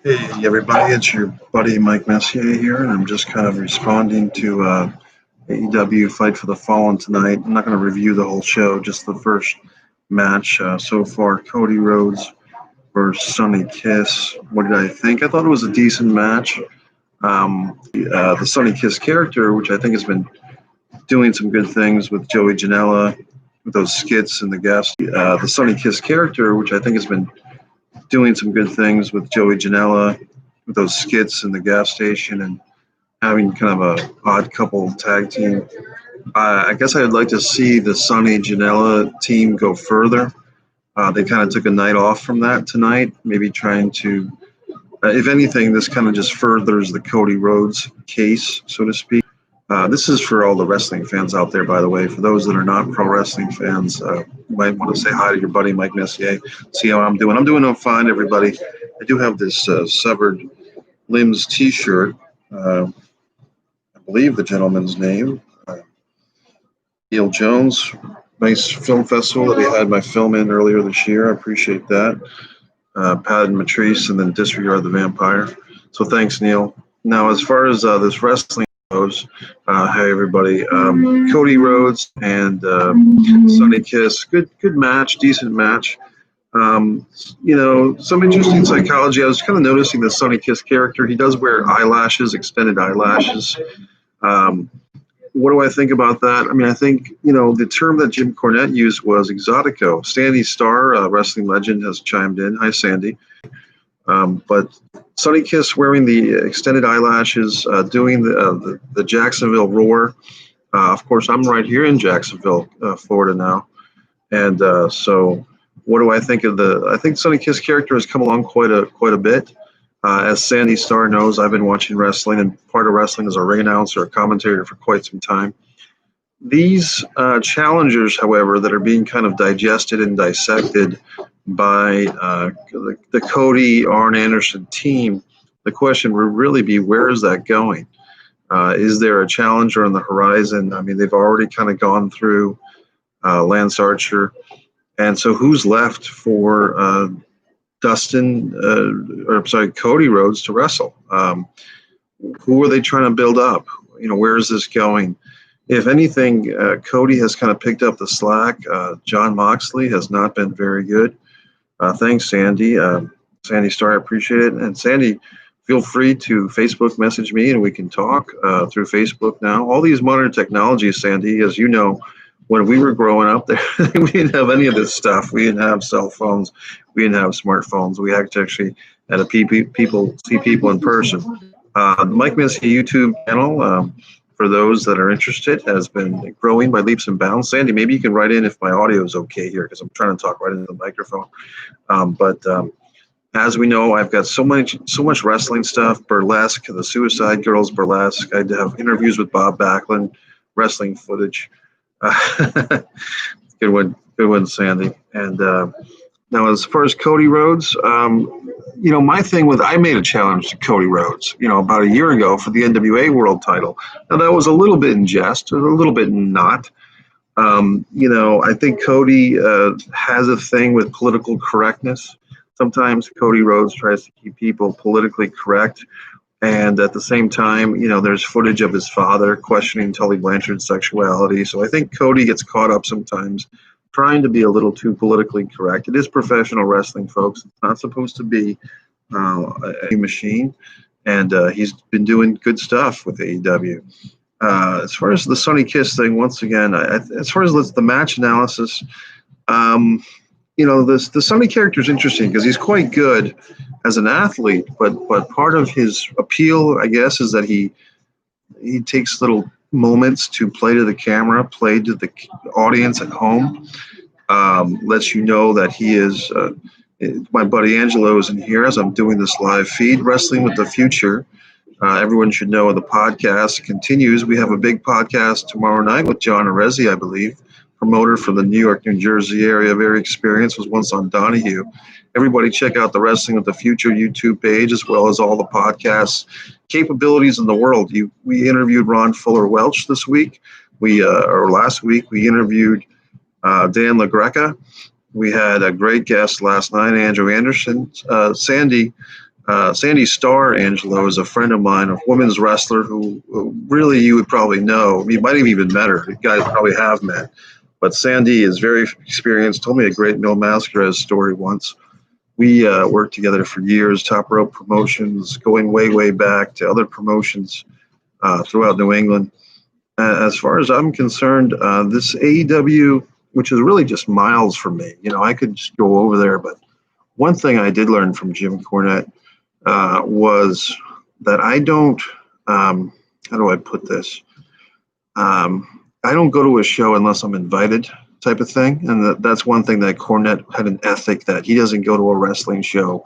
Hey everybody, it's your buddy Mike Messier here, and I'm just kind of responding to AEW Fight for the Fallen tonight. I'm not going to review the whole show, just the first match so far. Cody Rhodes versus Sonny Kiss. What did I think? I thought it was a decent match. The Sonny Kiss character, which I think has been doing some good things with Joey Janela, with those skits and the guests. The Sonny Kiss character, which I think has been doing some good things with Joey Janela, with those skits in the gas station and having kind of a odd couple tag team. I guess I'd like to see the Sonny Janela team go further. They kind of took a night off from that tonight, maybe trying to, if anything, this kind of just furthers the Cody Rhodes case, so to speak. This is for all the wrestling fans out there, by the way. For those that are not pro wrestling fans, you might want to say hi to your buddy Mike Messier. See how I'm doing. I'm doing fine, everybody. I do have this severed limbs T-shirt. I believe the gentleman's name, Neil Jones. Nice film festival that we had my film in earlier this year. I appreciate that. Pat and Matrice, and then Disregard the Vampire. So thanks, Neil. Now, as far as this wrestling goes, hey everybody, Cody Rhodes and Sonny Kiss, good match, decent match. Some interesting psychology. I was kind of noticing the Sonny Kiss character. He does wear eyelashes, extended eyelashes. What do I think about that? I mean, I think, the term that Jim Cornette used was exotico. Sandy Starr, a wrestling legend, has chimed in. Hi, Sandy. But Sonny Kiss wearing the extended eyelashes, doing the Jacksonville roar. Of course, I'm right here in Jacksonville, Florida now. And so what do I think of I think Sonny Kiss character has come along quite a bit. As Sandy Starr knows, I've been watching wrestling, and part of wrestling is a ring announcer, a commentator for quite some time. These challengers, however, that are being kind of digested and dissected by the Cody Arn Anderson team, the question would really be, where is that going? Is there a challenger on the horizon? I mean, they've already kind of gone through Lance Archer, and so who's left for Cody Rhodes to wrestle? Who are they trying to build up? Where is this going? If anything, Cody has kind of picked up the slack. John Moxley has not been very good. Thanks, Sandy. Sandy Starr, I appreciate it. And Sandy, feel free to Facebook message me and we can talk through Facebook now. All these modern technologies, Sandy, as you know, when we were growing up there, we didn't have any of this stuff. We didn't have cell phones. We didn't have smartphones. We actually had to see people in person. The Mike Messier YouTube channel, for those that are interested, has been growing by leaps and bounds. Sandy, maybe you can write in if my audio is okay here, because I'm trying to talk right into the microphone. But as we know, I've got so much wrestling stuff, Burlesque, the Suicide Girls Burlesque. I have interviews with Bob Backlund, wrestling footage. Good one, Sandy. And now, as far as Cody Rhodes, my thing I made a challenge to Cody Rhodes, about a year ago for the NWA World Title. Now, that was a little bit in jest, a little bit not. I think Cody has a thing with political correctness. Sometimes Cody Rhodes tries to keep people politically correct. And at the same time, there's footage of his father questioning Tully Blanchard's sexuality. So I think Cody gets caught up sometimes trying to be a little too politically correct. It is professional wrestling, folks. It's not supposed to be a machine. And he's been doing good stuff with AEW. As far as the Sonny Kiss thing, once again, as far as the match analysis, the Sonny character is interesting because he's quite good as an athlete, but part of his appeal, I guess, is that he takes little moments to play to the camera, play to the audience at home, lets you know that he is. My buddy Angelo is in here as I'm doing this live feed, Wrestling with the Future. Everyone should know the podcast continues. We have a big podcast tomorrow night with John Arezzi, I believe, promoter from the New York, New Jersey area, very experienced, was once on Donahue. Everybody check out the Wrestling with the Future YouTube page, as well as all the podcasts capabilities in the world. We interviewed Ron Fuller Welch this week. Last week, we interviewed Dan LaGreca. We had a great guest last night, Andrew Anderson. Sandy, Sandy Starr, Angelo, is a friend of mine, a women's wrestler who really you would probably know. You might have even met her. You guys probably have met. But Sandy is very experienced, told me a great Mil Mascaras story once. We worked together for years, Top Rope Promotions, going way, way back to other promotions throughout New England. As far as I'm concerned, this AEW, which is really just miles from me, I could just go over there. But one thing I did learn from Jim Cornette was that I don't, how do I put this? I don't go to a show unless I'm invited, type of thing. And that's one thing that Cornette had an ethic that he doesn't go to a wrestling show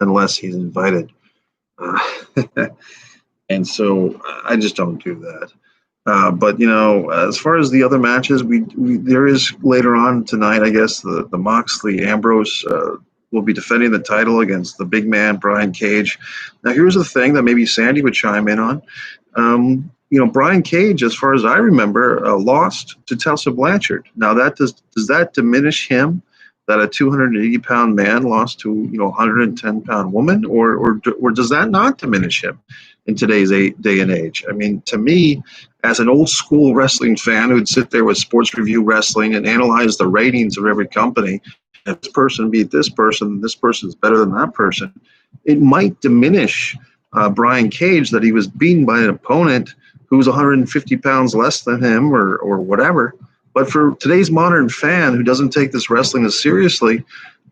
unless he's invited. And so I just don't do that. But as far as the other matches, we there is later on tonight, I guess the Moxley Ambrose will be defending the title against the big man Brian Cage. Now here's the thing that maybe Sandy would chime in on. Brian Cage, as far as I remember, lost to Tessa Blanchard. Now does that diminish him? That a 280-pound man lost to 110-pound woman, or does that not diminish him in today's day and age? I mean, to me, as an old school wrestling fan who'd sit there with Sports Review Wrestling and analyze the ratings of every company, and this person beat this person, this person's better than that person, it might diminish Brian Cage that he was beaten by an opponent who was 150 pounds less than him or whatever. But for today's modern fan who doesn't take this wrestling as seriously,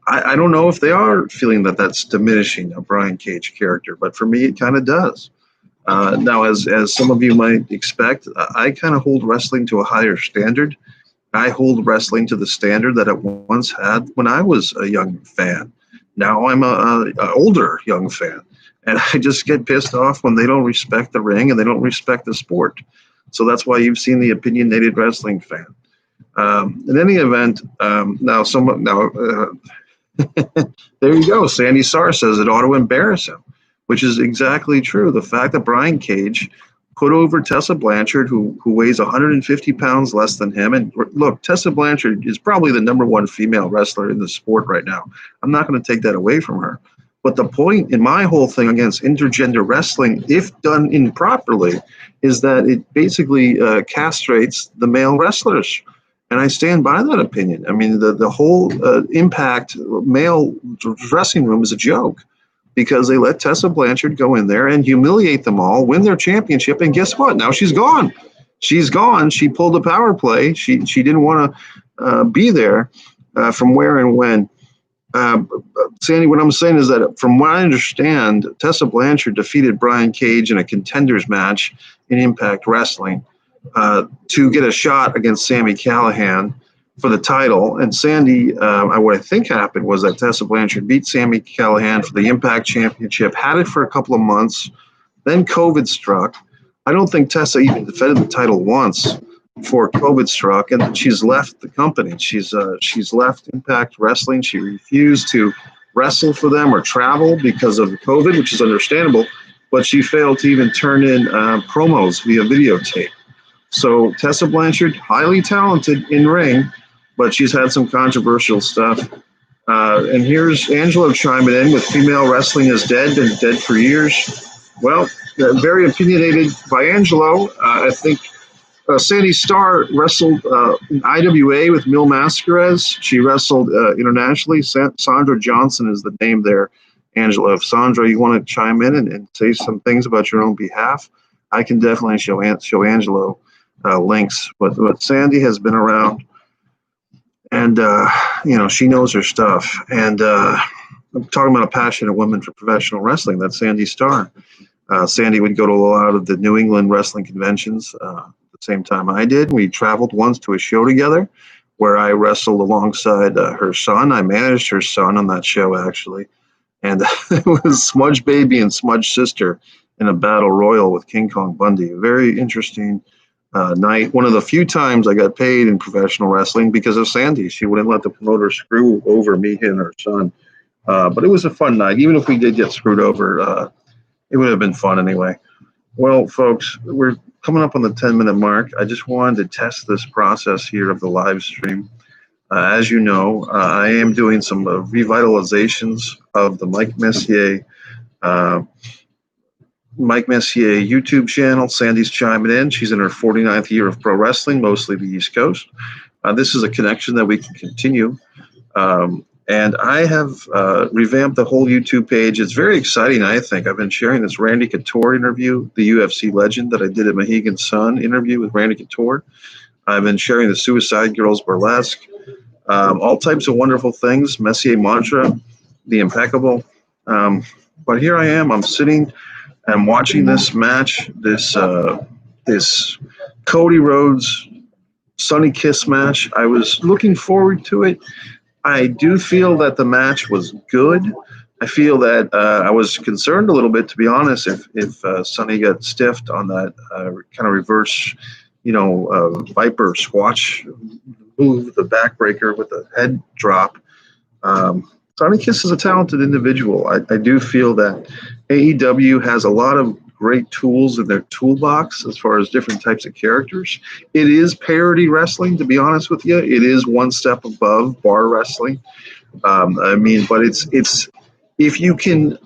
I don't know if they are feeling that that's diminishing a Brian Cage character. But for me, it kind of does. Now, as some of you might expect, I kind of hold wrestling to a higher standard. I hold wrestling to the standard that it once had when I was a young fan. Now I'm a older young fan. And I just get pissed off when they don't respect the ring and they don't respect the sport. So that's why you've seen the opinionated wrestling fan. In any event, there you go. Sandy Starr says it ought to embarrass him, which is exactly true. The fact that Brian Cage put over Tessa Blanchard, who weighs 150 pounds less than him. And look, Tessa Blanchard is probably the #1 female wrestler in the sport right now. I'm not going to take that away from her. But the point in my whole thing against intergender wrestling, if done improperly, is that it basically castrates the male wrestlers. And I stand by that opinion. I mean, the whole Impact male dressing room is a joke because they let Tessa Blanchard go in there and humiliate them all, win their championship, and guess what? Now she's gone. She's gone. She pulled a power play. She didn't want to be there from where and when. Sandy, what I'm saying is that from what I understand, Tessa Blanchard defeated Brian Cage in a contenders match in Impact Wrestling to get a shot against Sami Callihan for the title. And Sandy, what I think happened was that Tessa Blanchard beat Sami Callihan for the Impact Championship, had it for a couple of months, then COVID struck. I don't think Tessa even defended the title once before COVID struck, and she's left the company. She's left Impact Wrestling. She refused to wrestle for them or travel because of COVID, which is understandable, but she failed to even turn in promos via videotape. So Tessa Blanchard, highly talented in ring, but she's had some controversial stuff. And here's Angelo chiming in with female wrestling is dead, been dead for years. Well, very opinionated by Angelo. I think Sandy Starr wrestled in IWA with Mil Mascaras. She wrestled internationally. Sandra Johnson is the name there, Angelo. If Sandra, you want to chime in and say some things about your own behalf, I can definitely show Angelo links. But Sandy has been around, and she knows her stuff. And I'm talking about a passionate woman for professional wrestling. That's Sandy Starr. Sandy would go to a lot of the New England wrestling conventions same time I did. We traveled once to a show together where I wrestled alongside her son. I managed her son on that show, actually. And it was Smudge Baby and Smudge Sister in a battle royal with King Kong Bundy. A very interesting night. One of the few times I got paid in professional wrestling because of Sandy. She wouldn't let the promoter screw over me and her son. But it was a fun night. Even if we did get screwed over, it would have been fun anyway. Well, folks, we're coming up on the 10-minute mark. I just wanted to test this process here of the live stream. As you know, I am doing some revitalizations of the Mike Messier Mike Messier YouTube channel. Sandy's chiming in. She's in her 49th year of pro wrestling, mostly the East Coast. This is a connection that we can continue. And I have revamped the whole YouTube page. It's very exciting, I think. I've been sharing this Randy Couture interview, the UFC legend that I did at Mohegan Sun interview with Randy Couture. I've been sharing the Suicide Girls Burlesque, all types of wonderful things, Messier Mantra, the Impeccable. But here I am. I'm sitting and watching this match, this Cody Rhodes Sonny Kiss match. I was looking forward to it. I do feel that the match was good. I feel that I was concerned a little bit, to be honest, if Sonny got stiffed on that kind of reverse, Viper squash move, the backbreaker with the head drop. Sonny Kiss is a talented individual. I do feel that AEW has a lot of great tools in their toolbox as far as different types of characters. It is parody wrestling, to be honest with you. It is one step above bar wrestling. But it's if you can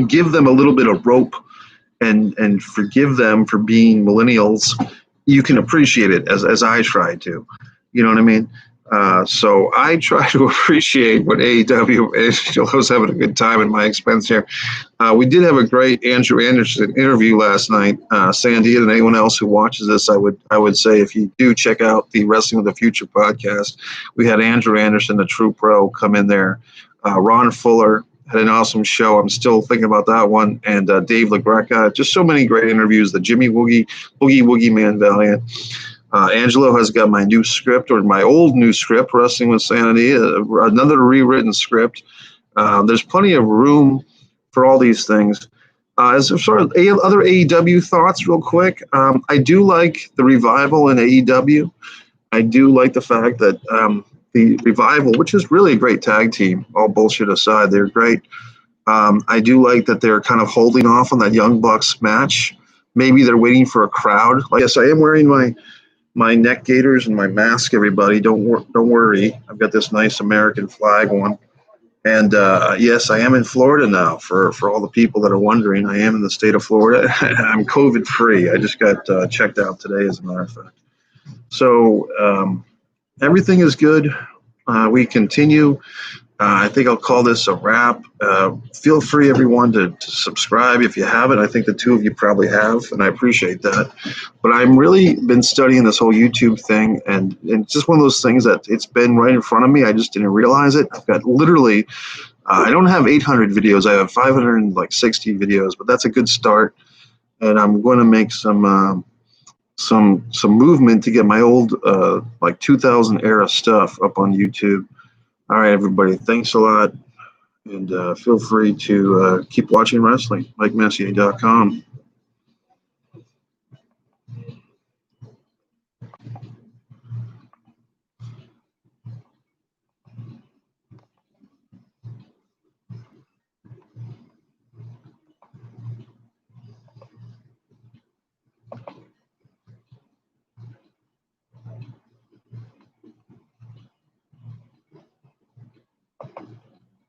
give them a little bit of rope and forgive them for being millennials, you can appreciate it as I try to. You know what I mean? So I try to appreciate what AEW is having a good time at my expense here. We did have a great Angelo Anderson interview last night. Sandy and anyone else who watches this, I would say if you do check out the Wrestling of the Future podcast, we had Angelo Anderson, a true pro, come in there. Ron Fuller had an awesome show. I'm still thinking about that one. And Dave LaGreca, just so many great interviews. The Jimmy Woogie Man Valiant. Angelo has got my new script, or my old new script, Wrestling with Sanity, another rewritten script. There's plenty of room for all these things. As far as other AEW thoughts, real quick, I do like the revival in AEW. I do like the fact that the revival, which is really a great tag team, all bullshit aside, they're great. I do like that they're kind of holding off on that Young Bucks match. Maybe they're waiting for a crowd. Yes, I am wearing my neck gaiters and my mask, everybody. Don't worry. I've got this nice American flag one. And yes, I am in Florida now. For all the people that are wondering, I am in the state of Florida. I'm COVID-free. I just got checked out today, as a matter of fact. So everything is good. We continue. I think I'll call this a wrap. Feel free, everyone, to subscribe if you haven't. I think the two of you probably have, and I appreciate that. But I've really been studying this whole YouTube thing, and it's just one of those things that it's been right in front of me. I just didn't realize it. I've got literally, I don't have 800 videos. I have 560 videos, but that's a good start. And I'm going to make some movement to get my old 2000 era stuff up on YouTube. All right, everybody, thanks a lot, and feel free to keep watching wrestling, MikeMessier.com.